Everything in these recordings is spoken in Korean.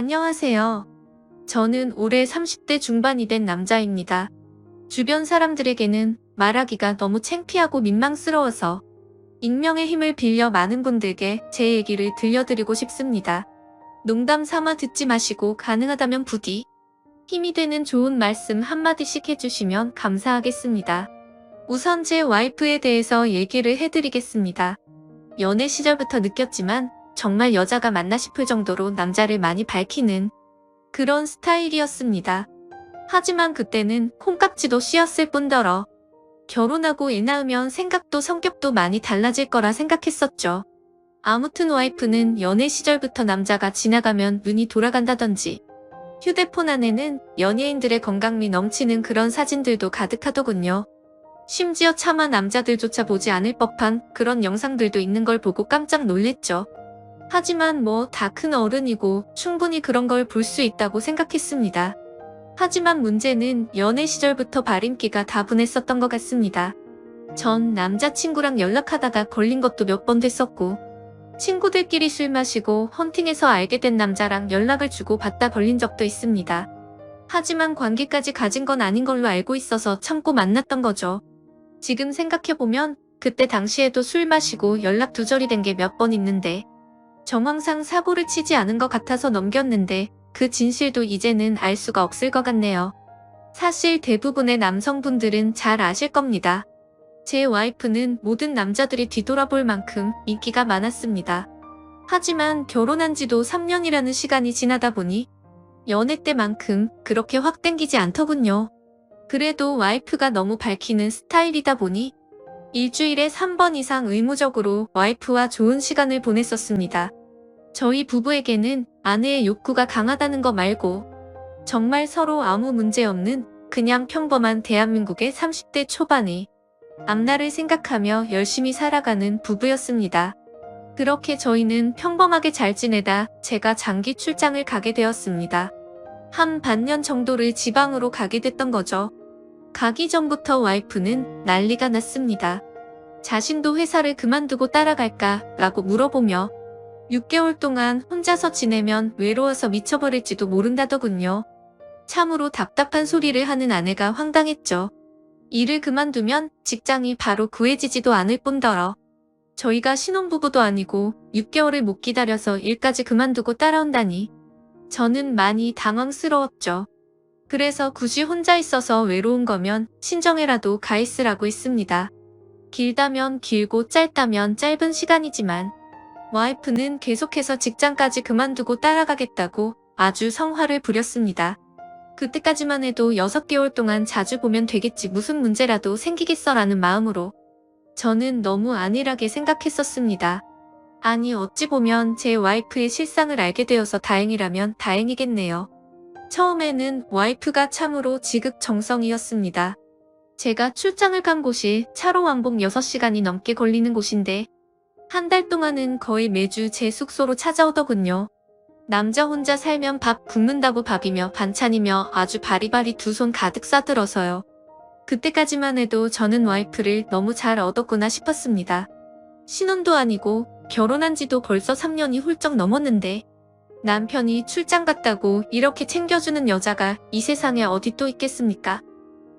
안녕하세요. 저는 올해 30대 중반이 된 남자입니다. 주변 사람들에게는 말하기가 너무 창피하고 민망스러워서 익명의 힘을 빌려 많은 분들께 제 얘기를 들려드리고 싶습니다. 농담 삼아 듣지 마시고 가능하다면 부디 힘이 되는 좋은 말씀 한마디씩 해주시면 감사하겠습니다. 우선 제 와이프에 대해서 얘기를 해드리겠습니다. 연애 시절부터 느꼈지만 정말 여자가 맞나 싶을 정도로 남자를 많이 밝히는 그런 스타일이었습니다. 하지만 그때는 콩깍지도 씌었을 뿐더러 결혼하고 애 낳으면 생각도 성격도 많이 달라질 거라 생각했었죠. 아무튼 와이프는 연애 시절부터 남자가 지나가면 눈이 돌아간다던지 휴대폰 안에는 연예인들의 건강미 넘치는 그런 사진들도 가득하더군요. 심지어 차마 남자들조차 보지 않을 법한 그런 영상들도 있는 걸 보고 깜짝 놀랬죠. 하지만 뭐 다 큰 어른이고 충분히 그런 걸 볼 수 있다고 생각했습니다. 하지만 문제는 연애 시절부터 발임기가 다분했었던 것 같습니다. 전 남자친구랑 연락하다가 걸린 것도 몇 번 됐었고, 친구들끼리 술 마시고 헌팅해서 알게 된 남자랑 연락을 주고 받다 걸린 적도 있습니다. 하지만 관계까지 가진 건 아닌 걸로 알고 있어서 참고 만났던 거죠. 지금 생각해보면 그때 당시에도 술 마시고 연락 두절이 된 게 몇 번 있는데 정황상 사고를 치지 않은 것 같아서 넘겼는데 그 진실도 이제는 알 수가 없을 것 같네요. 사실 대부분의 남성분들은 잘 아실 겁니다. 제 와이프는 모든 남자들이 뒤돌아볼 만큼 인기가 많았습니다. 하지만 결혼한 지도 3년이라는 시간이 지나다 보니 연애 때만큼 그렇게 확 땡기지 않더군요. 그래도 와이프가 너무 밝히는 스타일이다 보니 일주일에 3번 이상 의무적으로 와이프와 좋은 시간을 보냈었습니다. 저희 부부에게는 아내의 욕구가 강하다는 거 말고 정말 서로 아무 문제 없는 그냥 평범한 대한민국의 30대 초반의 앞날을 생각하며 열심히 살아가는 부부였습니다. 그렇게 저희는 평범하게 잘 지내다 제가 장기 출장을 가게 되었습니다. 한 반년 정도를 지방으로 가게 됐던 거죠. 가기 전부터 와이프는 난리가 났습니다. 자신도 회사를 그만두고 따라갈까 라고 물어보며 6개월 동안 혼자서 지내면 외로워서 미쳐버릴지도 모른다더군요. 참으로 답답한 소리를 하는 아내가 황당했죠. 일을 그만두면 직장이 바로 구해지지도 않을 뿐더러 저희가 신혼부부도 아니고 6개월을 못 기다려서 일까지 그만두고 따라온다니 저는 많이 당황스러웠죠. 그래서 굳이 혼자 있어서 외로운 거면 친정에라도 가 있으라고 했습니다. 길다면 길고 짧다면 짧은 시간이지만 와이프는 계속해서 직장까지 그만두고 따라가겠다고 아주 성화를 부렸습니다. 그때까지만 해도 6개월 동안 자주 보면 되겠지 무슨 문제라도 생기겠어라는 마음으로 저는 너무 안일하게 생각했었습니다. 아니 어찌 보면 제 와이프의 실상을 알게 되어서 다행이라면 다행이겠네요. 처음에는 와이프가 참으로 지극정성이었습니다. 제가 출장을 간 곳이 차로 왕복 6시간이 넘게 걸리는 곳인데 한 달 동안은 거의 매주 제 숙소로 찾아오더군요. 남자 혼자 살면 밥 굶는다고 밥이며 반찬이며 아주 바리바리 두 손 가득 싸들어서요. 그때까지만 해도 저는 와이프를 너무 잘 얻었구나 싶었습니다. 신혼도 아니고 결혼한 지도 벌써 3년이 훌쩍 넘었는데 남편이 출장 갔다고 이렇게 챙겨주는 여자가 이 세상에 어디 또 있겠습니까?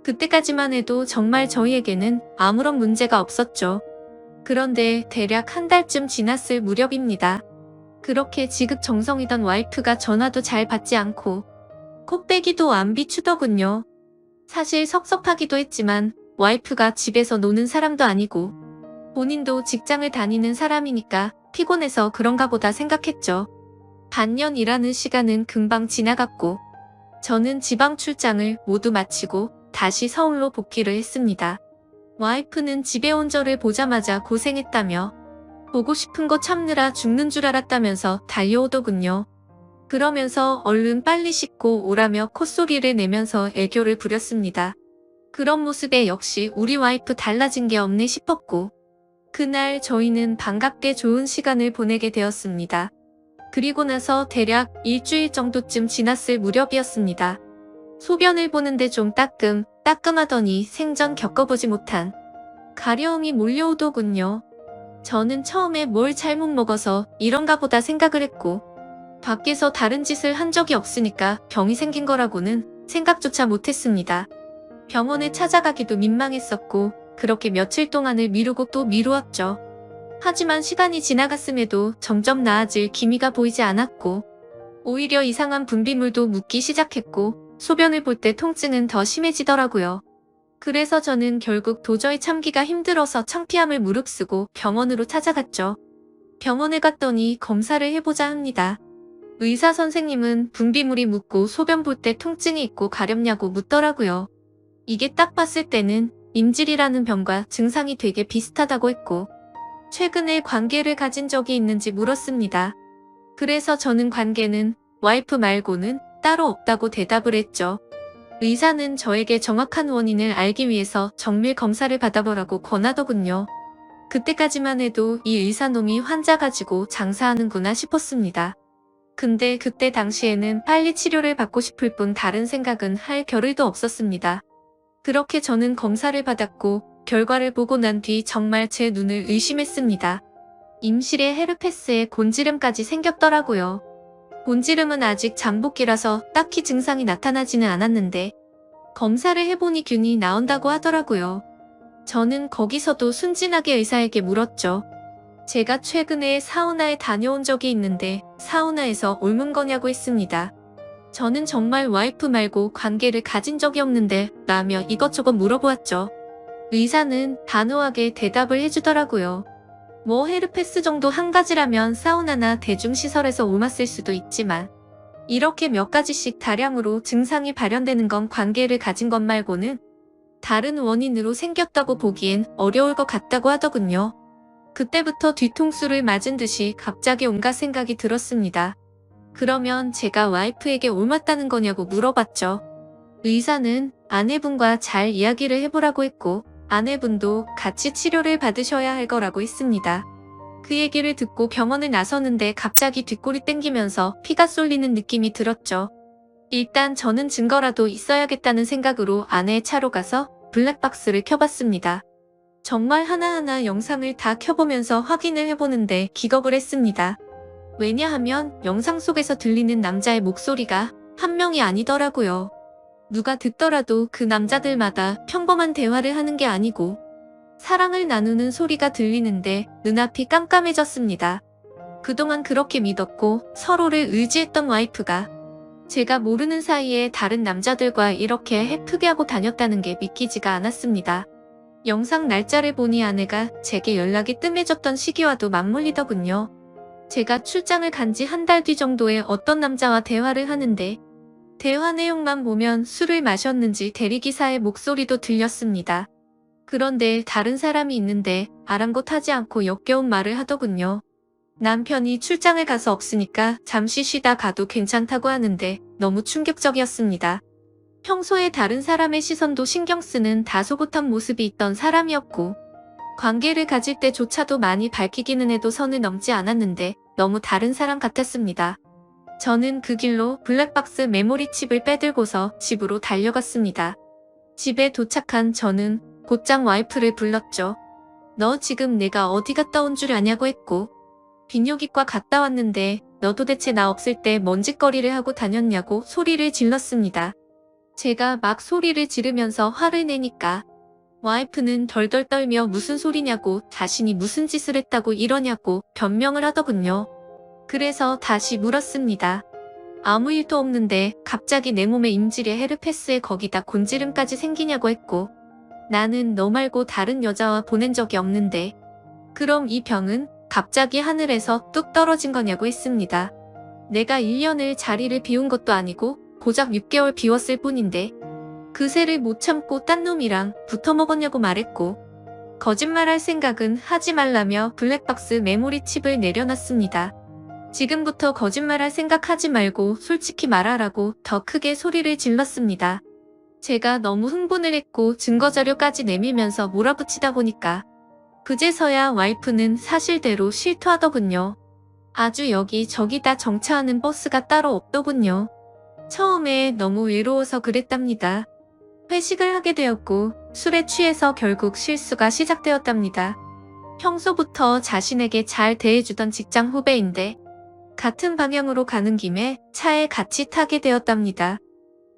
그때까지만 해도 정말 저희에게는 아무런 문제가 없었죠. 그런데 대략 한 달쯤 지났을 무렵입니다. 그렇게 지극정성이던 와이프가 전화도 잘 받지 않고 코빼기도 안 비추더군요. 사실 섭섭하기도 했지만 와이프가 집에서 노는 사람도 아니고 본인도 직장을 다니는 사람이니까 피곤해서 그런가 보다 생각했죠. 반년 일하는 시간은 금방 지나갔고 저는 지방 출장을 모두 마치고 다시 서울로 복귀를 했습니다. 와이프는 집에 온 저를 보자마자 고생했다며 보고 싶은 거 참느라 죽는 줄 알았다면서 달려오더군요. 그러면서 얼른 빨리 씻고 오라며 콧소리를 내면서 애교를 부렸습니다. 그런 모습에 역시 우리 와이프 달라진 게 없네 싶었고 그날 저희는 반갑게 좋은 시간을 보내게 되었습니다. 그리고 나서 대략 일주일 정도쯤 지났을 무렵이었습니다. 소변을 보는데 좀 따끔하더니 생전 겪어보지 못한 가려움이 몰려오더군요. 저는 처음에 뭘 잘못 먹어서 이런가 보다 생각을 했고 밖에서 다른 짓을 한 적이 없으니까 병이 생긴 거라고는 생각조차 못했습니다. 병원에 찾아가기도 민망했었고 그렇게 며칠 동안을 미루고 또 미루었죠. 하지만 시간이 지나갔음에도 점점 나아질 기미가 보이지 않았고 오히려 이상한 분비물도 묻기 시작했고 소변을 볼 때 통증은 더 심해지더라고요. 그래서 저는 결국 도저히 참기가 힘들어서 창피함을 무릅쓰고 병원으로 찾아갔죠. 병원에 갔더니 검사를 해보자 합니다. 의사 선생님은 분비물이 묻고 소변 볼 때 통증이 있고 가렵냐고 묻더라고요. 이게 딱 봤을 때는 임질이라는 병과 증상이 되게 비슷하다고 했고 최근에 관계를 가진 적이 있는지 물었습니다. 그래서 저는 관계는 와이프 말고는 따로 없다고 대답을 했죠. 의사는 저에게 정확한 원인을 알기 위해서 정밀 검사를 받아보라고 권하더군요. 그때까지만 해도 이 의사놈이 환자 가지고 장사하는구나 싶었습니다. 근데 그때 당시에는 빨리 치료를 받고 싶을 뿐 다른 생각은 할 겨를도 없었습니다. 그렇게 저는 검사를 받았고 결과를 보고 난 뒤 정말 제 눈을 의심했습니다. 임실에 헤르페스에 곤지름까지 생겼더라고요. 곤지름은 아직 잠복기라서 딱히 증상이 나타나지는 않았는데 검사를 해보니 균이 나온다고 하더라고요. 저는 거기서도 순진하게 의사에게 물었죠. 제가 최근에 사우나에 다녀온 적이 있는데 사우나에서 옮은 거냐고 했습니다. 저는 정말 와이프 말고 관계를 가진 적이 없는데 라며 이것저것 물어보았죠. 의사는 단호하게 대답을 해주더라고요. 뭐 헤르페스 정도 한 가지라면 사우나나 대중시설에서 옮았을 수도 있지만 이렇게 몇 가지씩 다량으로 증상이 발현되는 건 관계를 가진 것 말고는 다른 원인으로 생겼다고 보기엔 어려울 것 같다고 하더군요. 그때부터 뒤통수를 맞은 듯이 갑자기 온갖 생각이 들었습니다. 그러면 제가 와이프에게 옮았다는 거냐고 물어봤죠. 의사는 아내분과 잘 이야기를 해보라고 했고 아내분도 같이 치료를 받으셔야 할 거라고 했습니다. 그 얘기를 듣고 병원을 나서는데 갑자기 뒷골이 땡기면서 피가 쏠리는 느낌이 들었죠. 일단 저는 증거라도 있어야겠다는 생각으로 아내의 차로 가서 블랙박스를 켜봤습니다. 정말 하나하나 영상을 다 켜보면서 확인을 해보는데 기겁을 했습니다. 왜냐하면 영상 속에서 들리는 남자의 목소리가 한 명이 아니더라고요. 누가 듣더라도 그 남자들마다 평범한 대화를 하는 게 아니고 사랑을 나누는 소리가 들리는데 눈앞이 깜깜해졌습니다. 그동안 그렇게 믿었고 서로를 의지했던 와이프가 제가 모르는 사이에 다른 남자들과 이렇게 해프게 하고 다녔다는 게 믿기지가 않았습니다. 영상 날짜를 보니 아내가 제게 연락이 뜸해졌던 시기와도 맞물리더군요. 제가 출장을 간 지 한 달 뒤 정도에 어떤 남자와 대화를 하는데 대화 내용만 보면 술을 마셨는지 대리기사의 목소리도 들렸습니다. 그런데 다른 사람이 있는데 아랑곳하지 않고 역겨운 말을 하더군요. 남편이 출장을 가서 없으니까 잠시 쉬다 가도 괜찮다고 하는데 너무 충격적이었습니다. 평소에 다른 사람의 시선도 신경 쓰는 다소곳한 모습이 있던 사람이었고 관계를 가질 때조차도 많이 밝히기는 해도 선을 넘지 않았는데 너무 다른 사람 같았습니다. 저는 그 길로 블랙박스 메모리 칩을 빼들고서 집으로 달려갔습니다. 집에 도착한 저는 곧장 와이프를 불렀죠. 너 지금 내가 어디 갔다 온 줄 아냐고 했고 비뇨기과 갔다 왔는데 너 도대체 나 없을 때 뭔 짓거리를 하고 다녔냐고 소리를 질렀습니다. 제가 막 소리를 지르면서 화를 내니까 와이프는 덜덜 떨며 무슨 소리냐고 자신이 무슨 짓을 했다고 이러냐고 변명을 하더군요. 그래서 다시 물었습니다. 아무 일도 없는데 갑자기 내 몸에 임질에 헤르페스에 거기다 곤지름까지 생기냐고 했고 나는 너 말고 다른 여자와 보낸 적이 없는데 그럼 이 병은 갑자기 하늘에서 뚝 떨어진 거냐고 했습니다. 내가 1년을 자리를 비운 것도 아니고 고작 6개월 비웠을 뿐인데 그새를 못 참고 딴 놈이랑 붙어 먹었냐고 말했고 거짓말할 생각은 하지 말라며 블랙박스 메모리 칩을 내려놨습니다. 지금부터 거짓말할 생각하지 말고 솔직히 말하라고 더 크게 소리를 질렀습니다. 제가 너무 흥분을 했고 증거자료까지 내밀면서 몰아붙이다 보니까 그제서야 와이프는 사실대로 실토하더군요. 아주 여기저기 다 정차하는 버스가 따로 없더군요. 처음에 너무 외로워서 그랬답니다. 회식을 하게 되었고 술에 취해서 결국 실수가 시작되었답니다. 평소부터 자신에게 잘 대해주던 직장 후배인데 같은 방향으로 가는 김에 차에 같이 타게 되었답니다.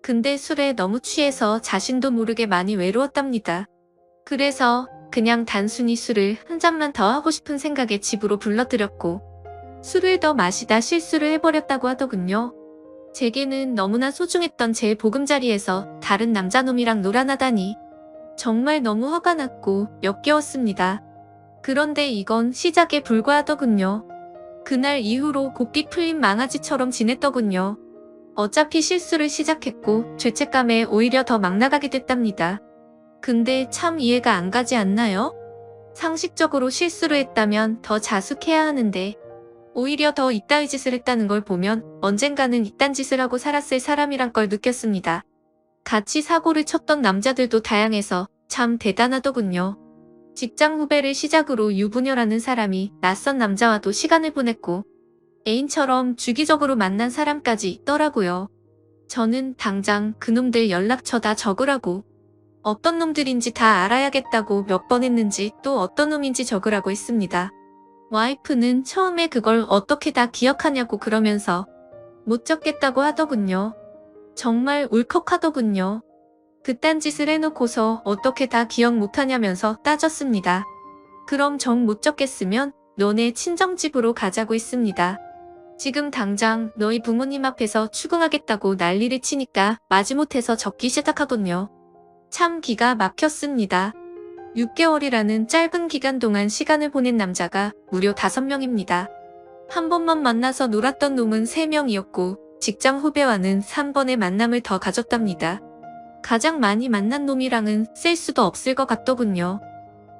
근데 술에 너무 취해서 자신도 모르게 많이 외로웠답니다. 그래서 그냥 단순히 술을 한 잔만 더 하고 싶은 생각에 집으로 불러들였고 술을 더 마시다 실수를 해버렸다고 하더군요. 제게는 너무나 소중했던 제 보금자리에서 다른 남자놈이랑 놀아나다니 정말 너무 화가 났고 역겨웠습니다. 그런데 이건 시작에 불과하더군요. 그날 이후로 고삐 풀린 망아지처럼 지냈더군요. 어차피 실수를 시작했고 죄책감에 오히려 더 막 나가게 됐답니다. 근데 참 이해가 안 가지 않나요? 상식적으로 실수를 했다면 더 자숙해야 하는데 오히려 더 이따위 짓을 했다는 걸 보면 언젠가는 이딴 짓을 하고 살았을 사람이란 걸 느꼈습니다. 같이 사고를 쳤던 남자들도 다양해서 참 대단하더군요. 직장 후배를 시작으로 유부녀라는 사람이 낯선 남자와도 시간을 보냈고 애인처럼 주기적으로 만난 사람까지 있더라고요. 저는 당장 그놈들 연락처 다 적으라고 어떤 놈들인지 다 알아야겠다고 몇 번 했는지 또 어떤 놈인지 적으라고 했습니다. 와이프는 처음에 그걸 어떻게 다 기억하냐고 그러면서 못 적겠다고 하더군요. 정말 울컥하더군요. 그딴 짓을 해놓고서 어떻게 다 기억 못하냐면서 따졌습니다. 그럼 정 못 적겠으면 너네 친정집으로 가자고 했습니다. 지금 당장 너희 부모님 앞에서 추궁하겠다고 난리를 치니까 마지못해서 적기 시작하군요. 참 기가 막혔습니다. 6개월이라는 짧은 기간 동안 시간을 보낸 남자가 무려 5명입니다. 한 번만 만나서 놀았던 놈은 3명이었고 직장 후배와는 3번의 만남을 더 가졌답니다. 가장 많이 만난 놈이랑은 셀 수도 없을 것 같더군요.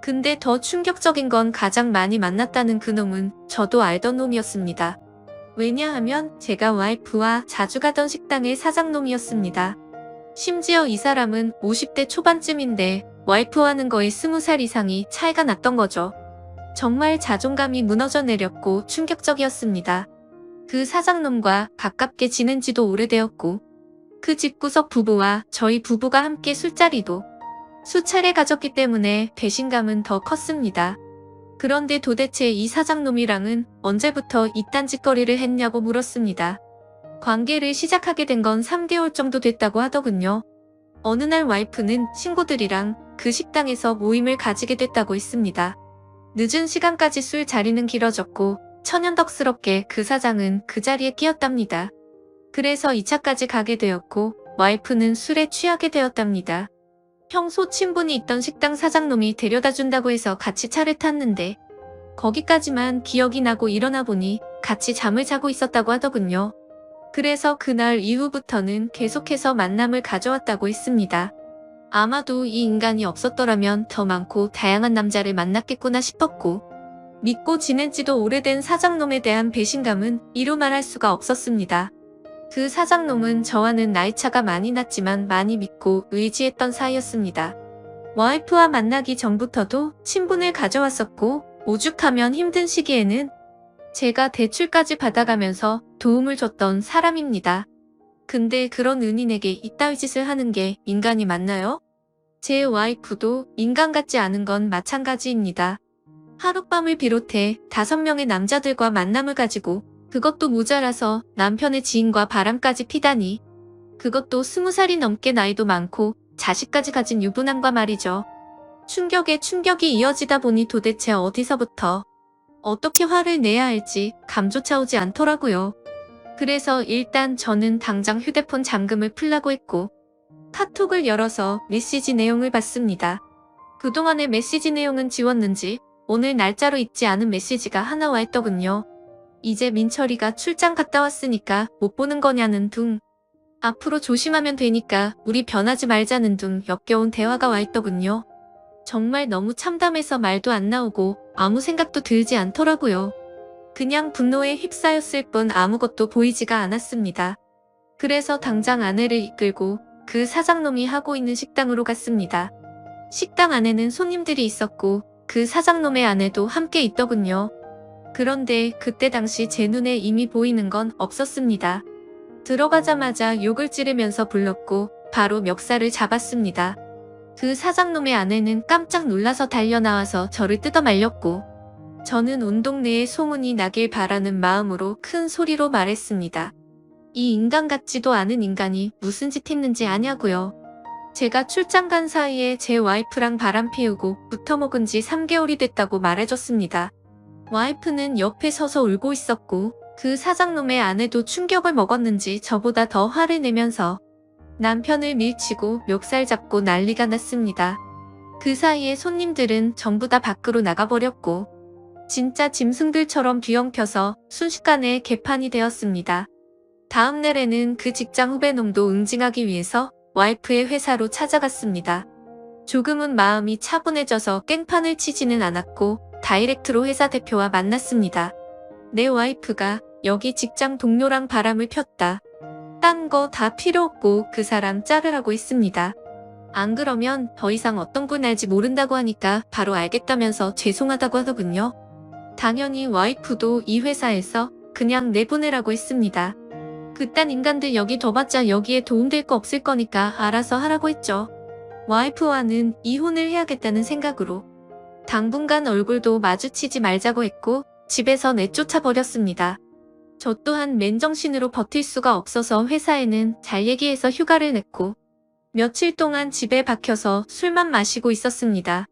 근데 더 충격적인 건 가장 많이 만났다는 그 놈은 저도 알던 놈이었습니다. 왜냐하면 제가 와이프와 자주 가던 식당의 사장놈이었습니다. 심지어 이 사람은 50대 초반쯤인데 와이프와는 거의 20살 이상이 차이가 났던 거죠. 정말 자존감이 무너져 내렸고 충격적이었습니다. 그 사장놈과 가깝게 지낸 지도 오래되었고 그 집구석 부부와 저희 부부가 함께 술자리도 수차례 가졌기 때문에 배신감은 더 컸습니다. 그런데 도대체 이 사장놈이랑은 언제부터 이딴 짓거리를 했냐고 물었습니다. 관계를 시작하게 된 건 3개월 정도 됐다고 하더군요. 어느 날 와이프는 친구들이랑 그 식당에서 모임을 가지게 됐다고 했습니다. 늦은 시간까지 술 자리는 길어졌고 천연덕스럽게 그 사장은 그 자리에 끼었답니다. 그래서 2차까지 가게 되었고 와이프는 술에 취하게 되었답니다. 평소 친분이 있던 식당 사장놈이 데려다 준다고 해서 같이 차를 탔는데 거기까지만 기억이 나고 일어나 보니 같이 잠을 자고 있었다고 하더군요. 그래서 그날 이후부터는 계속해서 만남을 가져왔다고 했습니다. 아마도 이 인간이 없었더라면 더 많고 다양한 남자를 만났겠구나 싶었고 믿고 지낸 지도 오래된 사장놈에 대한 배신감은 이루 말할 수가 없었습니다. 그 사장놈은 저와는 나이차가 많이 났지만 많이 믿고 의지했던 사이였습니다. 와이프와 만나기 전부터도 친분을 가져왔었고 오죽하면 힘든 시기에는 제가 대출까지 받아가면서 도움을 줬던 사람입니다. 근데 그런 은인에게 이따위 짓을 하는 게 인간이 맞나요? 제 와이프도 인간 같지 않은 건 마찬가지입니다. 하룻밤을 비롯해 5명의 남자들과 만남을 가지고 그것도 모자라서 남편의 지인과 바람까지 피다니 그것도 20살이 넘게 나이도 많고 자식까지 가진 유부남과 말이죠. 충격에 충격이 이어지다 보니 도대체 어디서부터 어떻게 화를 내야 할지 감조차 오지 않더라고요. 그래서 일단 저는 당장 휴대폰 잠금을 풀라고 했고 카톡을 열어서 메시지 내용을 봤습니다. 그동안의 메시지 내용은 지웠는지 오늘 날짜로 잊지 않은 메시지가 하나 와 있더군요. 이제 민철이가 출장 갔다 왔으니까 못 보는 거냐는 둥. 앞으로 조심하면 되니까 우리 변하지 말자는 둥 역겨운 대화가 와 있더군요. 정말 너무 참담해서 말도 안 나오고 아무 생각도 들지 않더라고요. 그냥 분노에 휩싸였을 뿐 아무것도 보이지가 않았습니다. 그래서 당장 아내를 이끌고 그 사장놈이 하고 있는 식당으로 갔습니다. 식당 안에는 손님들이 있었고 그 사장놈의 아내도 함께 있더군요. 그런데 그때 당시 제 눈에 이미 보이는 건 없었습니다. 들어가자마자 욕을 지르면서 불렀고 바로 멱살을 잡았습니다. 그 사장놈의 아내는 깜짝 놀라서 달려나와서 저를 뜯어말렸고 저는 온 동네에 소문이 나길 바라는 마음으로 큰 소리로 말했습니다. 이 인간 같지도 않은 인간이 무슨 짓 했는지 아냐고요. 제가 출장 간 사이에 제 와이프랑 바람 피우고 붙어먹은 지 3개월이 됐다고 말해줬습니다. 와이프는 옆에 서서 울고 있었고 그 사장놈의 아내도 충격을 먹었는지 저보다 더 화를 내면서 남편을 밀치고 멱살 잡고 난리가 났습니다. 그 사이에 손님들은 전부 다 밖으로 나가버렸고 진짜 짐승들처럼 뒤엉켜서 순식간에 개판이 되었습니다. 다음 날에는 그 직장 후배놈도 응징하기 위해서 와이프의 회사로 찾아갔습니다. 조금은 마음이 차분해져서 깽판을 치지는 않았고 다이렉트로 회사 대표와 만났습니다. 내 와이프가 여기 직장 동료랑 바람을 폈다. 딴 거 다 필요 없고 그 사람 자르라고 했습니다. 안 그러면 더 이상 어떤 분 알지 모른다고 하니까 바로 알겠다면서 죄송하다고 하더군요. 당연히 와이프도 이 회사에서 그냥 내보내라고 했습니다. 그딴 인간들 여기 둬봤자 여기에 도움될 거 없을 거니까 알아서 하라고 했죠. 와이프와는 이혼을 해야겠다는 생각으로 당분간 얼굴도 마주치지 말자고 했고 집에서 내쫓아 버렸습니다. 저 또한 맨정신으로 버틸 수가 없어서 회사에는 잘 얘기해서 휴가를 냈고 며칠 동안 집에 박혀서 술만 마시고 있었습니다.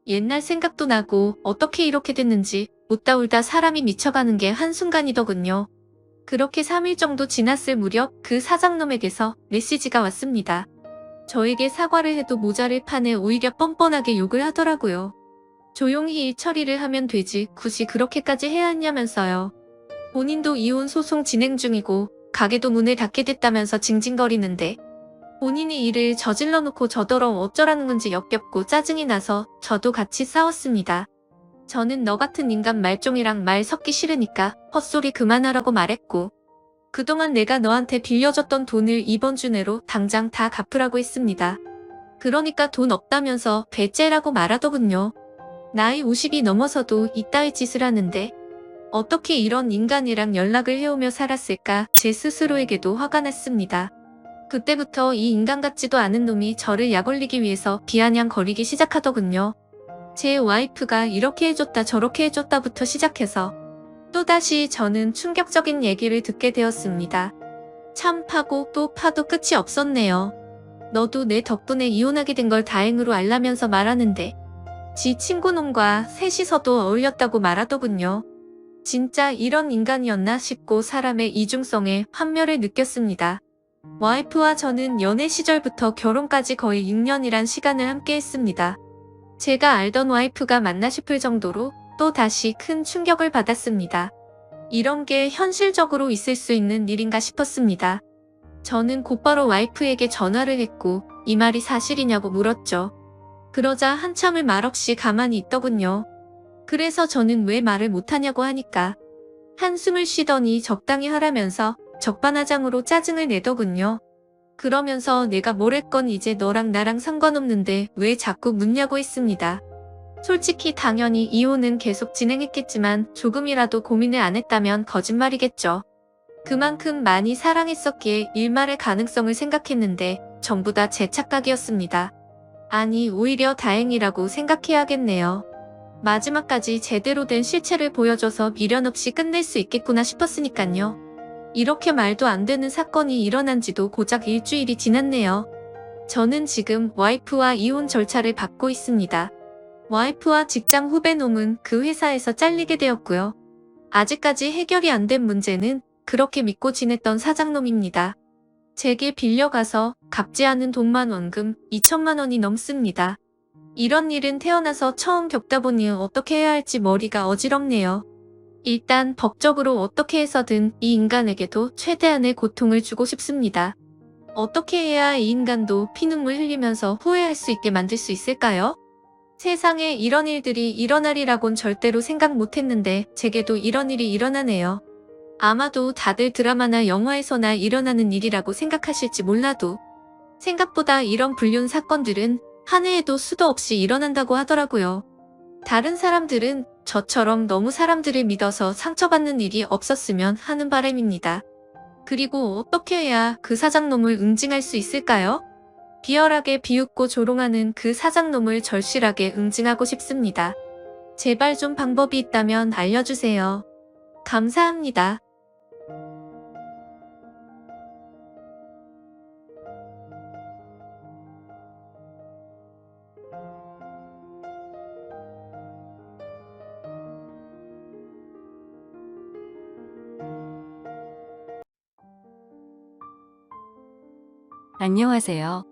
옛날 생각도 나고 어떻게 이렇게 됐는지 웃다 울다 사람이 미쳐가는 게 한순간이더군요. 그렇게 3일 정도 지났을 무렵 그 사장놈에게서 메시지가 왔습니다. 저에게 사과를 해도 모자를 파내 오히려 뻔뻔하게 욕을 하더라고요. 조용히 일 처리를 하면 되지 굳이 그렇게까지 해야 했냐면서요. 본인도 이혼 소송 진행 중이고 가게도 문을 닫게 됐다면서 징징거리는데 본인이 일을 저질러 놓고 저더러 어쩌라는 건지 역겹고 짜증이 나서 저도 같이 싸웠습니다. 저는 너 같은 인간 말종이랑 말 섞기 싫으니까 헛소리 그만하라고 말했고 그동안 내가 너한테 빌려줬던 돈을 이번 주 내로 당장 다 갚으라고 했습니다. 그러니까 돈 없다면서 배째라고 말하더군요. 나이 50이 넘어서도 이따위 짓을 하는데 어떻게 이런 인간이랑 연락을 해오며 살았을까 제 스스로에게도 화가 났습니다. 그때부터 이 인간 같지도 않은 놈이 저를 약올리기 위해서 비아냥거리기 시작하더군요. 제 와이프가 이렇게 해줬다 저렇게 해줬다부터 시작해서 또다시 저는 충격적인 얘기를 듣게 되었습니다. 참 파고 또 파도 끝이 없었네요. 너도 내 덕분에 이혼하게 된 걸 다행으로 알라면서 말하는데 지 친구놈과 셋이서도 어울렸다고 말하더군요. 진짜 이런 인간이었나 싶고 사람의 이중성에 환멸을 느꼈습니다. 와이프와 저는 연애 시절부터 결혼까지 거의 6년이란 시간을 함께 했습니다. 제가 알던 와이프가 맞나 싶을 정도로 또 다시 큰 충격을 받았습니다. 이런 게 현실적으로 있을 수 있는 일인가 싶었습니다. 저는 곧바로 와이프에게 전화를 했고 이 말이 사실이냐고 물었죠. 그러자 한참을 말없이 가만히 있더군요. 그래서 저는 왜 말을 못하냐고 하니까 한숨을 쉬더니 적당히 하라면서 적반하장으로 짜증을 내더군요. 그러면서 내가 뭘 했건 이제 너랑 나랑 상관없는데 왜 자꾸 묻냐고 했습니다. 솔직히 당연히 이혼은 계속 진행했겠지만 조금이라도 고민을 안 했다면 거짓말이겠죠. 그만큼 많이 사랑했었기에 일말의 가능성을 생각했는데 전부 다 제 착각이었습니다. 아니 오히려 다행이라고 생각해야겠네요. 마지막까지 제대로 된 실체를 보여줘서 미련 없이 끝낼 수 있겠구나 싶었으니깐요. 이렇게 말도 안 되는 사건이 일어난 지도 고작 일주일이 지났네요. 저는 지금 와이프와 이혼 절차를 받고 있습니다. 와이프와 직장 후배놈은 그 회사에서 잘리게 되었고요. 아직까지 해결이 안 된 문제는 그렇게 믿고 지냈던 사장놈입니다. 제게 빌려가서 갚지 않은 돈만 원금 2천만 원이 넘습니다. 이런 일은 태어나서 처음 겪다 보니 어떻게 해야 할지 머리가 어지럽네요. 일단 법적으로 어떻게 해서든 이 인간에게도 최대한의 고통을 주고 싶습니다. 어떻게 해야 이 인간도 피눈물 흘리면서 후회할 수 있게 만들 수 있을까요? 세상에 이런 일들이 일어나리라곤 절대로 생각 못했는데 제게도 이런 일이 일어나네요. 아마도 다들 드라마나 영화에서나 일어나는 일이라고 생각하실지 몰라도 생각보다 이런 불륜 사건들은 한 해에도 수도 없이 일어난다고 하더라고요. 다른 사람들은 저처럼 너무 사람들을 믿어서 상처받는 일이 없었으면 하는 바람입니다. 그리고 어떻게 해야 그 사장놈을 응징할 수 있을까요? 비열하게 비웃고 조롱하는 그 사장놈을 절실하게 응징하고 싶습니다. 제발 좀 방법이 있다면 알려주세요. 감사합니다. 안녕하세요.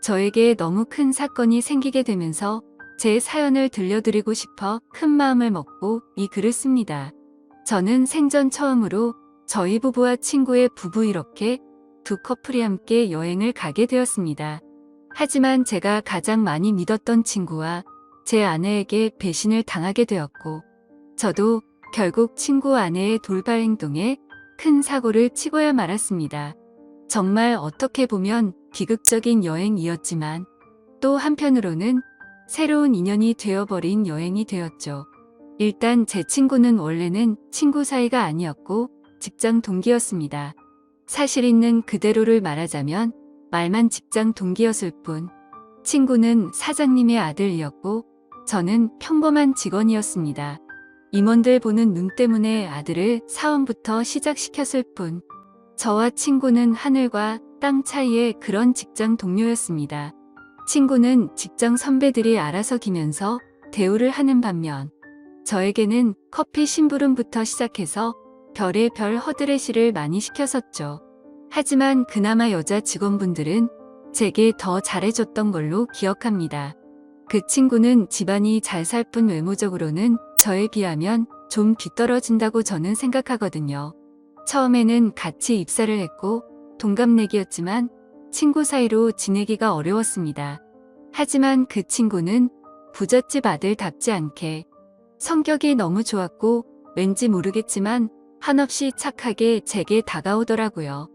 저에게 너무 큰 사건이 생기게 되면서 제 사연을 들려드리고 싶어 큰 마음을 먹고 이 글을 씁니다. 저는 생전 처음으로 저희 부부와 친구의 부부 이렇게 두 커플이 함께 여행을 가게 되었습니다. 하지만 제가 가장 많이 믿었던 친구와 제 아내에게 배신을 당하게 되었고, 저도 결국 친구 아내의 돌발 행동에 큰 사고를 치고야 말았습니다. 정말 어떻게 보면 비극적인 여행이었지만 또 한편으로는 새로운 인연이 되어버린 여행이 되었죠. 일단 제 친구는 원래는 친구 사이가 아니었고 직장 동기였습니다. 사실 있는 그대로를 말하자면 말만 직장 동기였을 뿐, 친구는 사장님의 아들이었고 저는 평범한 직원이었습니다. 임원들 보는 눈 때문에 아들을 사원부터 시작시켰을 뿐, 저와 친구는 하늘과 땅 차이의 그런 직장 동료였습니다. 친구는 직장 선배들이 알아서 기면서 대우를 하는 반면, 저에게는 커피 심부름부터 시작해서 별의 별 허드레시를 많이 시켰었죠. 하지만 그나마 여자 직원분들은 제게 더 잘해줬던 걸로 기억합니다. 그 친구는 집안이 잘 살 뿐 외모적으로는 저에 비하면 좀 뒤떨어진다고 저는 생각하거든요. 처음에는 같이 입사를 했고 동갑내기였지만 친구 사이로 지내기가 어려웠습니다. 하지만 그 친구는 부잣집 아들답지 않게 성격이 너무 좋았고 왠지 모르겠지만 한없이 착하게 제게 다가오더라고요.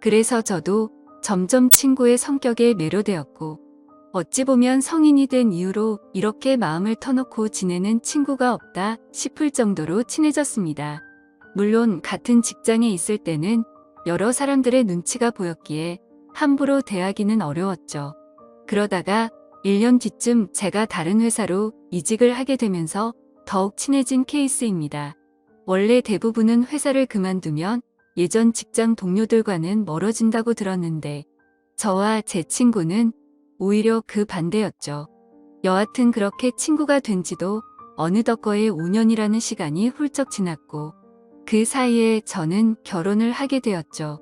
그래서 저도 점점 친구의 성격에 매료되었고, 어찌 보면 성인이 된 이후로 이렇게 마음을 터놓고 지내는 친구가 없다 싶을 정도로 친해졌습니다. 물론 같은 직장에 있을 때는 여러 사람들의 눈치가 보였기에 함부로 대하기는 어려웠죠. 그러다가 1년 뒤쯤 제가 다른 회사로 이직을 하게 되면서 더욱 친해진 케이스입니다. 원래 대부분은 회사를 그만두면 예전 직장 동료들과는 멀어진다고 들었는데, 저와 제 친구는 오히려 그 반대였죠. 여하튼 그렇게 친구가 된 지도 어느덧 거의 5년이라는 시간이 훌쩍 지났고, 그 사이에 저는 결혼을 하게 되었죠.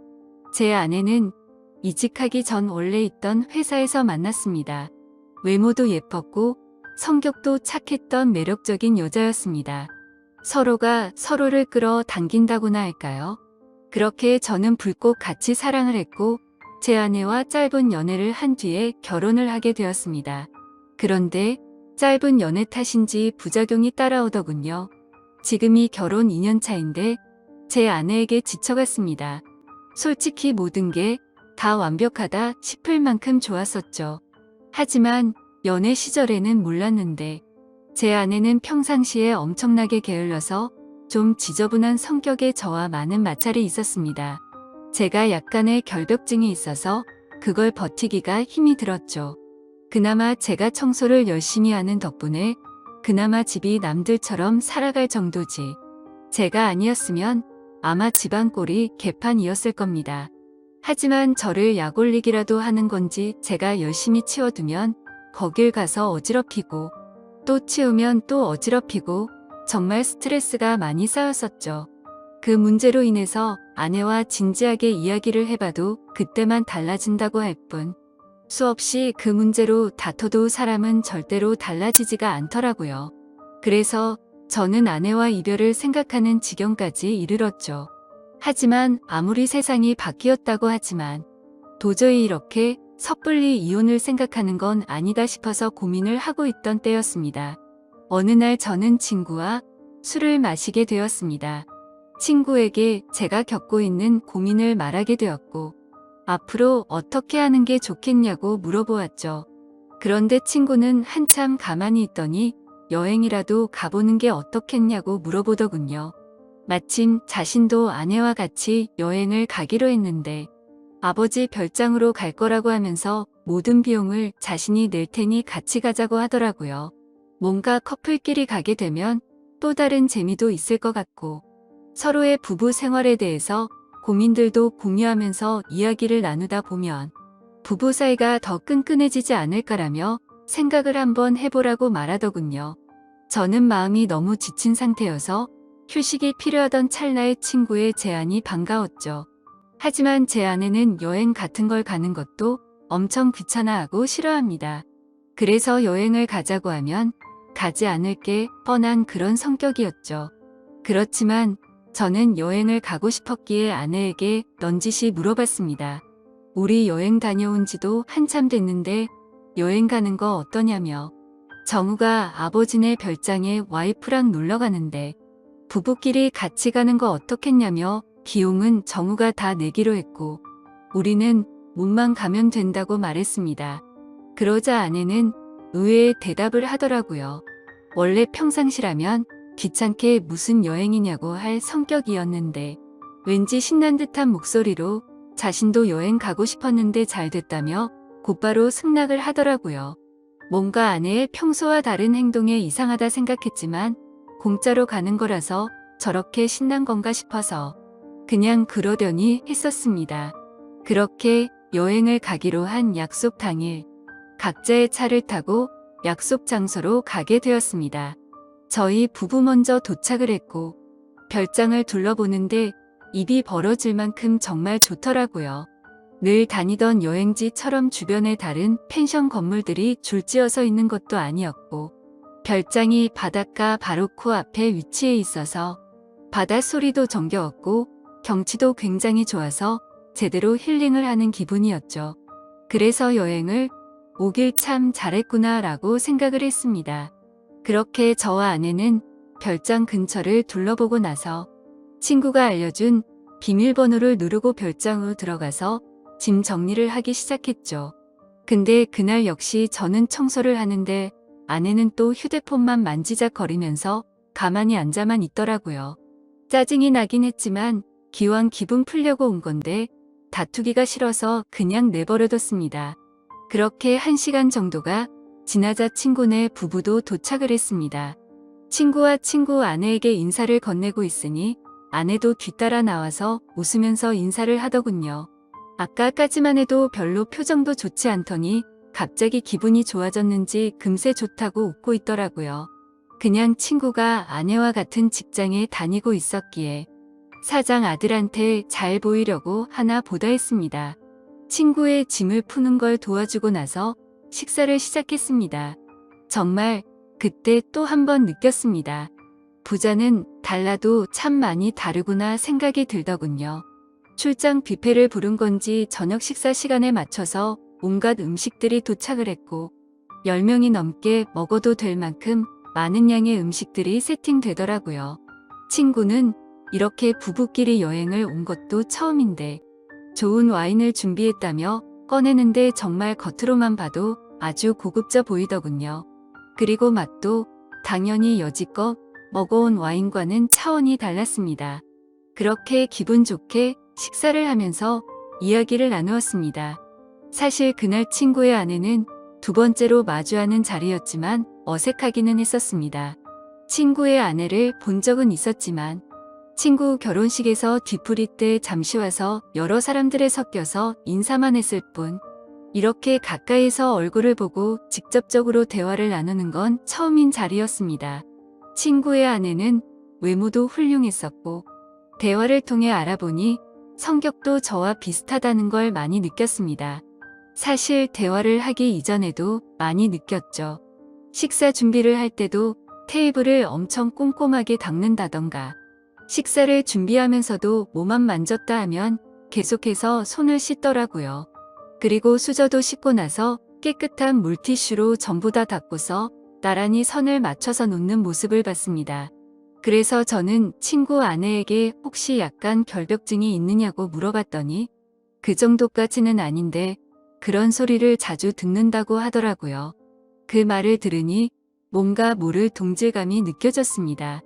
제 아내는 이직하기 전 원래 있던 회사에서 만났습니다. 외모도 예뻤고 성격도 착했던 매력적인 여자였습니다. 서로가 서로를 끌어당긴다고나 할까요? 그렇게 저는 불꽃 같이 사랑을 했고 제 아내와 짧은 연애를 한 뒤에 결혼을 하게 되었습니다. 그런데 짧은 연애 탓인지 부작용이 따라오더군요. 지금이 결혼 2년 차인데 제 아내에게 지쳐갔습니다. 솔직히 모든 게 다 완벽하다 싶을 만큼 좋았었죠. 하지만 연애 시절에는 몰랐는데 제 아내는 평상시에 엄청나게 게을러서 좀 지저분한 성격의 저와 많은 마찰이 있었습니다. 제가 약간의 결벽증이 있어서 그걸 버티기가 힘이 들었죠. 그나마 제가 청소를 열심히 하는 덕분에 그나마 집이 남들처럼 살아갈 정도지. 제가 아니었으면 아마 집안 꼴이 개판이었을 겁니다. 하지만 저를 약올리기라도 하는 건지 제가 열심히 치워두면 거길 가서 어지럽히고 또 치우면 또 어지럽히고 정말 스트레스가 많이 쌓였었죠. 그 문제로 인해서 아내와 진지하게 이야기를 해봐도 그때만 달라진다고 할 뿐, 수없이 그 문제로 다퉈도 사람은 절대로 달라지지가 않더라고요. 그래서 저는 아내와 이별을 생각하는 지경까지 이르렀죠. 하지만 아무리 세상이 바뀌었다고 하지만 도저히 이렇게 섣불리 이혼을 생각하는 건 아니다 싶어서 고민을 하고 있던 때였습니다. 어느 날 저는 친구와 술을 마시게 되었습니다. 친구에게 제가 겪고 있는 고민을 말하게 되었고 앞으로 어떻게 하는 게 좋겠냐고 물어보았죠. 그런데 친구는 한참 가만히 있더니 여행이라도 가보는 게 어떻겠냐고 물어보더군요. 마침 자신도 아내와 같이 여행을 가기로 했는데 아버지 별장으로 갈 거라고 하면서 모든 비용을 자신이 낼 테니 같이 가자고 하더라고요. 뭔가 커플끼리 가게 되면 또 다른 재미도 있을 것 같고 서로의 부부 생활에 대해서 고민들도 공유하면서 이야기를 나누다 보면 부부 사이가 더 끈끈해지지 않을까라며 생각을 한번 해보라고 말하더군요. 저는 마음이 너무 지친 상태여서 휴식이 필요하던 찰나에 친구의 제안이 반가웠죠. 하지만 제 아내는 여행 같은 걸 가는 것도 엄청 귀찮아하고 싫어합니다. 그래서 여행을 가자고 하면 가지 않을 게 뻔한 그런 성격이었죠. 그렇지만 저는 여행을 가고 싶었기에 아내에게 넌지시 물어봤습니다. 우리 여행 다녀온 지도 한참 됐는데 여행 가는 거 어떠냐며. 정우가 아버지네 별장에 와이프랑 놀러 가는데 부부끼리 같이 가는 거 어떻겠냐며 비용은 정우가 다 내기로 했고 우리는 몸만 가면 된다고 말했습니다. 그러자 아내는 의외의 대답을 하더라고요. 원래 평상시라면 귀찮게 무슨 여행이냐고 할 성격이었는데 왠지 신난 듯한 목소리로 자신도 여행 가고 싶었는데 잘 됐다며 곧바로 승낙을 하더라고요. 뭔가 아내의 평소와 다른 행동에 이상하다 생각했지만 공짜로 가는 거라서 저렇게 신난 건가 싶어서 그냥 그러려니 했었습니다. 그렇게 여행을 가기로 한 약속 당일 각자의 차를 타고 약속 장소로 가게 되었습니다. 저희 부부 먼저 도착을 했고 별장을 둘러보는데 입이 벌어질 만큼 정말 좋더라고요. 늘 다니던 여행지처럼 주변에 다른 펜션 건물들이 줄지어서 있는 것도 아니었고 별장이 바닷가 바로 코앞에 위치해 있어서 바닷소리도 정겨웠고 경치도 굉장히 좋아서 제대로 힐링을 하는 기분이었죠. 그래서 여행을 오길 참 잘했구나 라고 생각을 했습니다. 그렇게 저와 아내는 별장 근처를 둘러보고 나서 친구가 알려준 비밀번호를 누르고 별장으로 들어가서 짐 정리를 하기 시작했죠. 근데 그날 역시 저는 청소를 하는데 아내는 또 휴대폰만 만지작거리면서 가만히 앉아만 있더라고요. 짜증이 나긴 했지만 기왕 기분 풀려고 온 건데 다투기가 싫어서 그냥 내버려뒀습니다. 그렇게 1시간 정도가 지나자 친구네 부부도 도착을 했습니다. 친구와 친구 아내에게 인사를 건네고 있으니 아내도 뒤따라 나와서 웃으면서 인사를 하더군요. 아까까지만 해도 별로 표정도 좋지 않더니 갑자기 기분이 좋아졌는지 금세 좋다고 웃고 있더라고요. 그냥 친구가 아내와 같은 직장에 다니고 있었기에 사장 아들한테 잘 보이려고 하나 보다 했습니다. 친구의 짐을 푸는 걸 도와주고 나서 식사를 시작했습니다. 정말 그때 또 한 번 느꼈습니다. 부자는 달라도 참 많이 다르구나 생각이 들더군요. 출장 뷔페를 부른 건지 저녁 식사 시간에 맞춰서 온갖 음식들이 도착을 했고 10명이 넘게 먹어도 될 만큼 많은 양의 음식들이 세팅되더라고요. 친구는 이렇게 부부끼리 여행을 온 것도 처음인데 좋은 와인을 준비했다며 꺼내는데 정말 겉으로만 봐도 아주 고급져 보이더군요. 그리고 맛도 당연히 여지껏 먹어온 와인과는 차원이 달랐습니다. 그렇게 기분 좋게 식사를 하면서 이야기를 나누었습니다. 사실 그날 친구의 아내는 두 번째로 마주하는 자리였지만 어색하기는 했었습니다. 친구의 아내를 본 적은 있었지만 친구 결혼식에서 뒤풀이 때 잠시 와서 여러 사람들에 섞여서 인사만 했을 뿐 이렇게 가까이서 얼굴을 보고 직접적으로 대화를 나누는 건 처음인 자리였습니다. 친구의 아내는 외모도 훌륭했었고 대화를 통해 알아보니 성격도 저와 비슷하다는 걸 많이 느꼈습니다. 사실 대화를 하기 이전에도 많이 느꼈죠. 식사 준비를 할 때도 테이블을 엄청 꼼꼼하게 닦는다던가 식사를 준비하면서도 몸만 만졌다 하면 계속해서 손을 씻더라고요. 그리고 수저도 씻고 나서 깨끗한 물티슈로 전부 다 닦고서 나란히 선을 맞춰서 놓는 모습을 봤습니다. 그래서 저는 친구 아내에게 혹시 약간 결벽증이 있느냐고 물어봤더니 그 정도까지는 아닌데 그런 소리를 자주 듣는다고 하더라고요. 그 말을 들으니 뭔가 모를 동질감이 느껴졌습니다.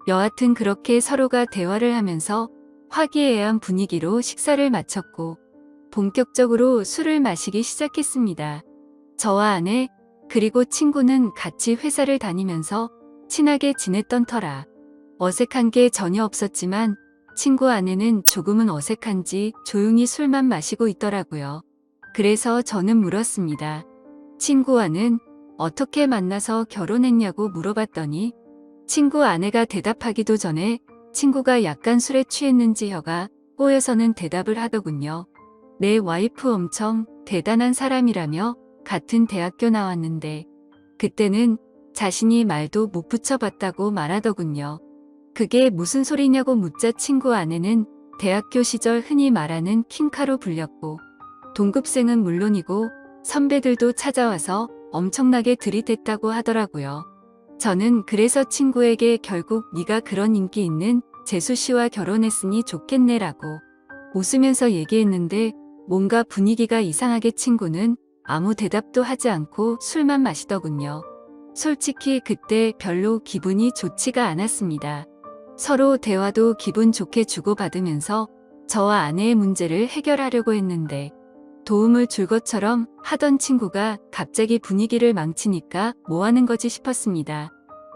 여하튼 그렇게 서로가 대화를 하면서 화기애애한 분위기로 식사를 마쳤고 본격적으로 술을 마시기 시작했습니다. 저와 아내, 그리고 친구는 같이 회사를 다니면서 친하게 지냈던 터라 어색한 게 전혀 없었지만 친구 아내는 조금은 어색한지 조용히 술만 마시고 있더라고요. 그래서 저는 물었습니다. 친구와는 어떻게 만나서 결혼했냐고 물어봤더니 친구 아내가 대답하기도 전에 친구가 약간 술에 취했는지 혀가 꼬여서는 대답을 하더군요. 내 와이프 엄청 대단한 사람이라며 같은 대학교 나왔는데 그때는 자신이 말도 못 붙여봤다고 말하더군요. 그게 무슨 소리냐고 묻자 친구 아내는 대학교 시절 흔히 말하는 킹카로 불렸고 동급생은 물론이고 선배들도 찾아와서 엄청나게 들이댔다고 하더라고요. 저는 그래서 친구에게 결국 네가 그런 인기 있는 재수 씨와 결혼했으니 좋겠네라고 웃으면서 얘기했는데 뭔가 분위기가 이상하게 친구는 아무 대답도 하지 않고 술만 마시더군요. 솔직히 그때 별로 기분이 좋지가 않았습니다. 서로 대화도 기분 좋게 주고받으면서 저와 아내의 문제를 해결하려고 했는데 도움을 줄 것처럼 하던 친구가 갑자기 분위기를 망치니까 뭐 하는 거지 싶었습니다.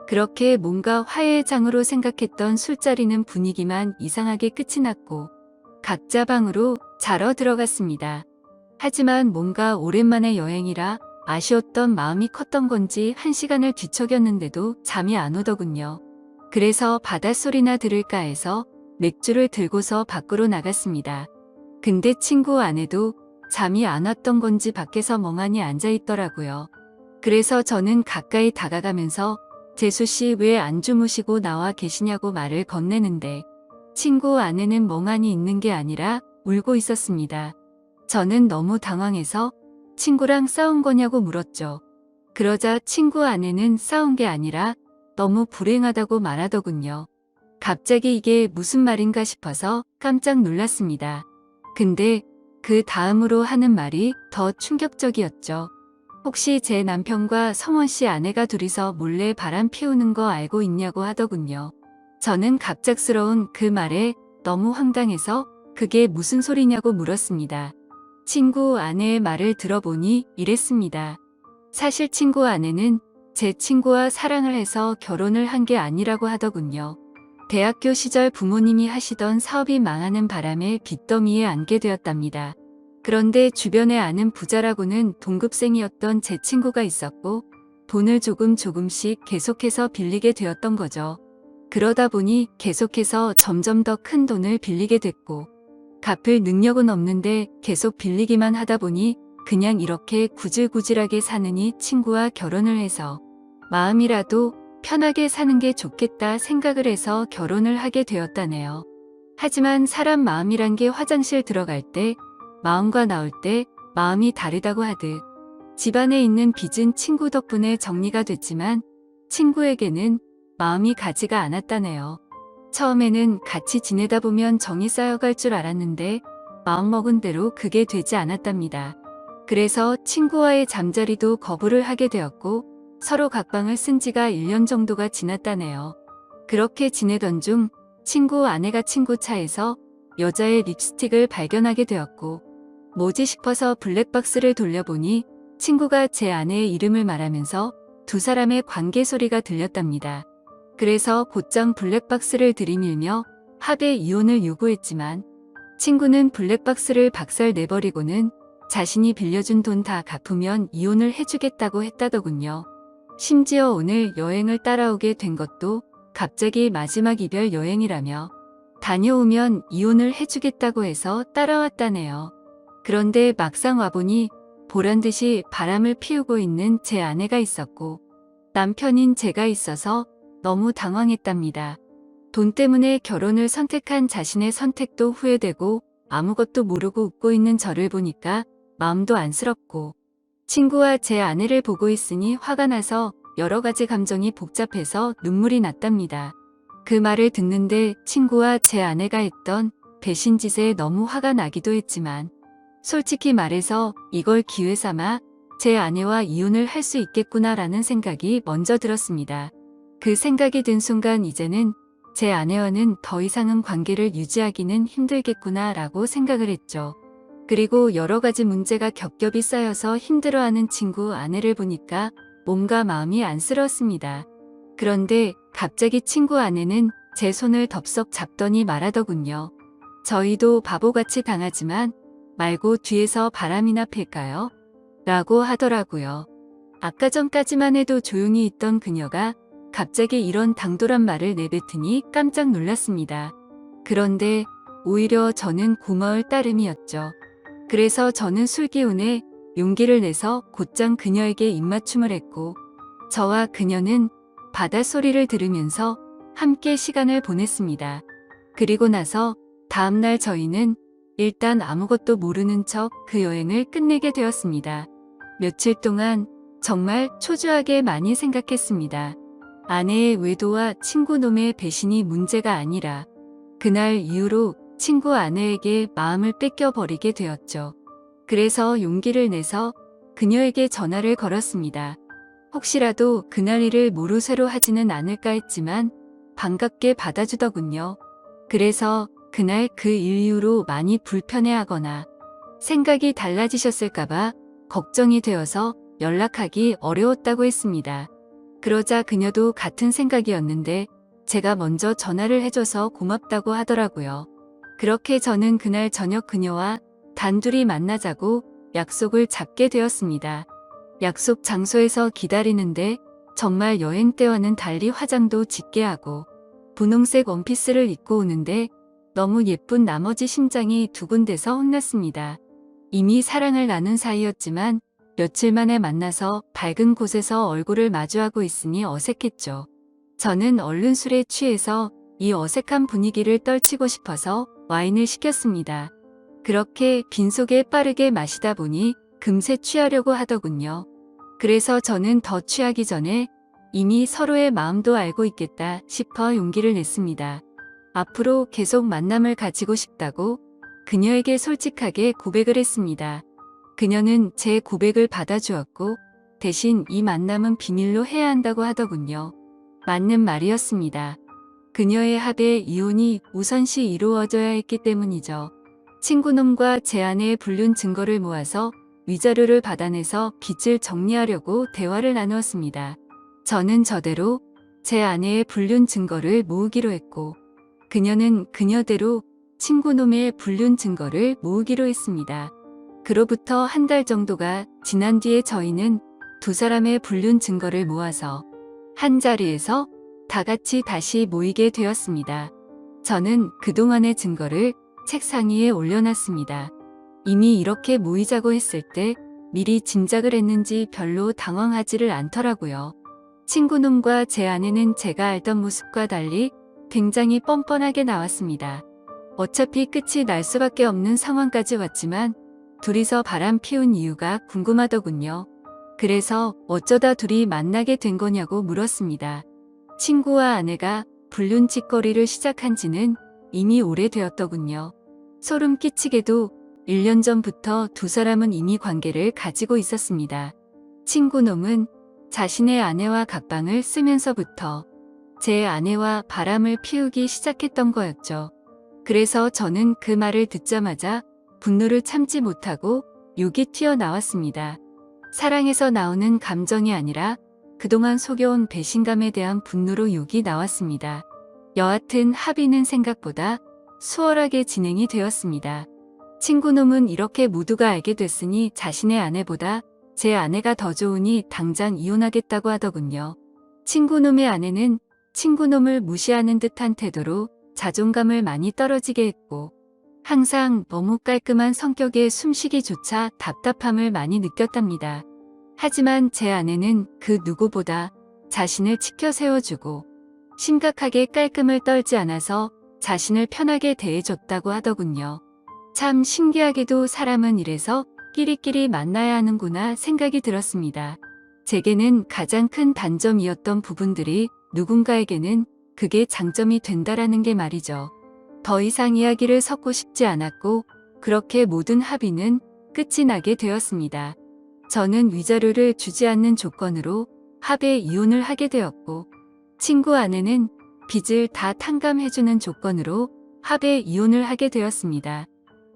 그렇게 뭔가 화해의 장으로 생각했던 술자리는 분위기만 이상하게 끝이 났고 각자 방으로 자러 들어갔습니다. 하지만 뭔가 오랜만에 여행이라 아쉬웠던 마음이 컸던 건지 1시간을 뒤척였는데도 잠이 안 오더군요. 그래서 바닷소리나 들을까 해서 맥주를 들고서 밖으로 나갔습니다. 근데 친구 아내도 잠이 안 왔던 건지 밖에서 멍하니 앉아 있더라고요. 그래서 저는 가까이 다가가면서 재수 씨 왜 안 주무시고 나와 계시냐고 말을 건네는데 친구 아내는 멍하니 있는 게 아니라 울고 있었습니다. 저는 너무 당황해서 친구랑 싸운 거냐고 물었죠. 그러자 친구 아내는 싸운 게 아니라 너무 불행하다고 말하더군요. 갑자기 이게 무슨 말인가 싶어서 깜짝 놀랐습니다. 근데 그 다음으로 하는 말이 더 충격적이었죠. 혹시 제 남편과 성원 씨 아내가 둘이서 몰래 바람 피우는 거 알고 있냐고 하더군요. 저는 갑작스러운 그 말에 너무 황당해서 그게 무슨 소리냐고 물었습니다. 친구 아내의 말을 들어보니 이랬습니다. 사실 친구 아내는 제 친구와 사랑을 해서 결혼을 한 게 아니라고 하더군요. 대학교 시절 부모님이 하시던 사업이 망하는 바람에 빚더미에 앉게 되었답니다. 그런데 주변에 아는 부자라고는 동급생이었던 제 친구가 있었고 돈을 조금씩 계속해서 빌리게 되었던 거죠. 그러다 보니 계속해서 점점 더 큰 돈을 빌리게 됐고 갚을 능력은 없는데 계속 빌리기만 하다 보니 그냥 이렇게 구질구질하게 사느니 친구와 결혼을 해서 마음이라도 편하게 사는 게 좋겠다 생각을 해서 결혼을 하게 되었다네요. 하지만 사람 마음이란 게 화장실 들어갈 때 마음과 나올 때 마음이 다르다고 하듯 집안에 있는 빚은 친구 덕분에 정리가 됐지만 친구에게는 마음이 가지가 않았다네요. 처음에는 같이 지내다 보면 정이 쌓여갈 줄 알았는데 마음먹은 대로 그게 되지 않았답니다. 그래서 친구와의 잠자리도 거부를 하게 되었고 서로 각방을 쓴 지가 1년 정도가 지났다네요. 그렇게 지내던 중 친구 아내가 친구 차에서 여자의 립스틱을 발견하게 되었고 뭐지 싶어서 블랙박스를 돌려보니 친구가 제 아내의 이름을 말하면서 두 사람의 관계 소리가 들렸답니다. 그래서 곧장 블랙박스를 들이밀며 합의 이혼을 요구했지만 친구는 블랙박스를 박살 내버리고는 자신이 빌려준 돈 다 갚으면 이혼을 해주겠다고 했다더군요. 심지어 오늘 여행을 따라오게 된 것도 갑자기 마지막 이별 여행이라며 다녀오면 이혼을 해주겠다고 해서 따라왔다네요. 그런데 막상 와보니 보란듯이 바람을 피우고 있는 제 아내가 있었고 남편인 제가 있어서 너무 당황했답니다. 돈 때문에 결혼을 선택한 자신의 선택도 후회되고 아무것도 모르고 웃고 있는 저를 보니까 마음도 안쓰럽고 친구와 제 아내를 보고 있으니 화가 나서 여러 가지 감정이 복잡해서 눈물이 났답니다. 그 말을 듣는데 친구와 제 아내가 했던 배신짓에 너무 화가 나기도 했지만 솔직히 말해서 이걸 기회 삼아 제 아내와 이혼을 할 수 있겠구나라는 생각이 먼저 들었습니다. 그 생각이 든 순간 이제는 제 아내와는 더 이상은 관계를 유지하기는 힘들겠구나라고 생각을 했죠. 그리고 여러 가지 문제가 겹겹이 쌓여서 힘들어하는 친구 아내를 보니까 몸과 마음이 안쓰러웠습니다. 그런데 갑자기 친구 아내는 제 손을 덥석 잡더니 말하더군요. 저희도 바보같이 당하지만 말고 뒤에서 바람이나 필까요? 라고 하더라고요. 아까 전까지만 해도 조용히 있던 그녀가 갑자기 이런 당돌한 말을 내뱉으니 깜짝 놀랐습니다. 그런데 오히려 저는 고마울 따름이었죠. 그래서 저는 술기운에 용기를 내서 곧장 그녀에게 입맞춤을 했고 저와 그녀는 바닷소리를 들으면서 함께 시간을 보냈습니다. 그리고 나서 다음날 저희는 일단 아무것도 모르는 척 그 여행을 끝내게 되었습니다. 며칠 동안 정말 초조하게 많이 생각했습니다. 아내의 외도와 친구놈의 배신이 문제가 아니라 그날 이후로 친구 아내에게 마음을 뺏겨버리게 되었죠. 그래서 용기를 내서 그녀에게 전화를 걸었습니다. 혹시라도 그날 일을 모르쇠로 하지는 않을까 했지만 반갑게 받아주더군요. 그래서 그날 그 일 이후로 많이 불편해하거나 생각이 달라지셨을까봐 걱정이 되어서 연락하기 어려웠다고 했습니다. 그러자 그녀도 같은 생각이었는데 제가 먼저 전화를 해줘서 고맙다고 하더라고요. 그렇게 저는 그날 저녁 그녀와 단둘이 만나자고 약속을 잡게 되었습니다. 약속 장소에서 기다리는데 정말 여행 때와는 달리 화장도 짙게 하고 분홍색 원피스를 입고 오는데 너무 예쁜 나머지 심장이 두근대서 혼났습니다. 이미 사랑을 나눈 사이였지만 며칠 만에 만나서 밝은 곳에서 얼굴을 마주하고 있으니 어색했죠. 저는 얼른 술에 취해서 이 어색한 분위기를 떨치고 싶어서 와인을 시켰습니다. 그렇게 빈속에 빠르게 마시다 보니 금세 취하려고 하더군요. 그래서 저는 더 취하기 전에 이미 서로의 마음도 알고 있겠다 싶어 용기를 냈습니다. 앞으로 계속 만남을 가지고 싶다고 그녀에게 솔직하게 고백을 했습니다. 그녀는 제 고백을 받아주었고 대신 이 만남은 비밀로 해야 한다고 하더군요. 맞는 말이었습니다. 그녀의 합의 이혼이 우선시 이루어져야 했기 때문이죠. 친구놈과 제 아내의 불륜 증거를 모아서 위자료를 받아내서 빚을 정리하려고 대화를 나누었습니다. 저는 저대로 제 아내의 불륜 증거를 모으기로 했고 그녀는 그녀대로 친구놈의 불륜 증거를 모으기로 했습니다. 그로부터 한 달 정도가 지난 뒤에 저희는 두 사람의 불륜 증거를 모아서 한 자리에서 다 같이 다시 모이게 되었습니다. 저는 그동안의 증거를 책상 위에 올려놨습니다. 이미 이렇게 모이자고 했을 때 미리 짐작을 했는지 별로 당황하지를 않더라고요. 친구놈과 제 아내는 제가 알던 모습과 달리 굉장히 뻔뻔하게 나왔습니다. 어차피 끝이 날 수밖에 없는 상황까지 왔지만 둘이서 바람 피운 이유가 궁금하더군요. 그래서 어쩌다 둘이 만나게 된 거냐고 물었습니다. 친구와 아내가 불륜 짓거리를 시작한 지는 이미 오래되었더군요. 소름 끼치게도 1년 전부터 두 사람은 이미 관계를 가지고 있었습니다. 친구놈은 자신의 아내와 각방을 쓰면서부터 제 아내와 바람을 피우기 시작했던 거였죠. 그래서 저는 그 말을 듣자마자 분노를 참지 못하고 욕이 튀어나왔습니다. 사랑에서 나오는 감정이 아니라 그동안 속여온 배신감에 대한 분노로 욕이 나왔습니다. 여하튼 합의는 생각보다 수월하게 진행이 되었습니다. 친구놈은 이렇게 모두가 알게 됐으니 자신의 아내보다 제 아내가 더 좋으니 당장 이혼하겠다고 하더군요. 친구놈의 아내는 친구놈을 무시하는 듯한 태도로 자존감을 많이 떨어지게 했고 항상 너무 깔끔한 성격에 숨쉬기조차 답답함을 많이 느꼈답니다. 하지만 제 아내는 그 누구보다 자신을 치켜 세워주고 심각하게 깔끔을 떨지 않아서 자신을 편하게 대해줬다고 하더군요. 참 신기하게도 사람은 이래서 끼리끼리 만나야 하는구나 생각이 들었습니다. 제게는 가장 큰 단점이었던 부분들이 누군가에게는 그게 장점이 된다라는 게 말이죠. 더 이상 이야기를 섞고 싶지 않았고 그렇게 모든 합의는 끝이 나게 되었습니다. 저는 위자료를 주지 않는 조건으로 합의 이혼을 하게 되었고 친구 아내는 빚을 다 탕감해주는 조건으로 합의 이혼을 하게 되었습니다.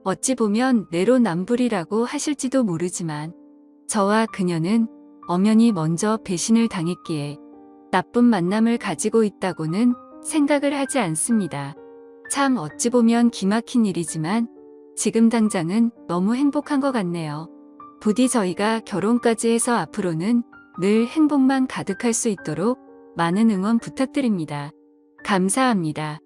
어찌 보면 내로남불이라고 하실지도 모르지만 저와 그녀는 엄연히 먼저 배신을 당했기에 나쁜 만남을 가지고 있다고는 생각을 하지 않습니다. 참 어찌 보면 기막힌 일이지만 지금 당장은 너무 행복한 것 같네요. 부디 저희가 결혼까지 해서 앞으로는 늘 행복만 가득할 수 있도록 많은 응원 부탁드립니다. 감사합니다.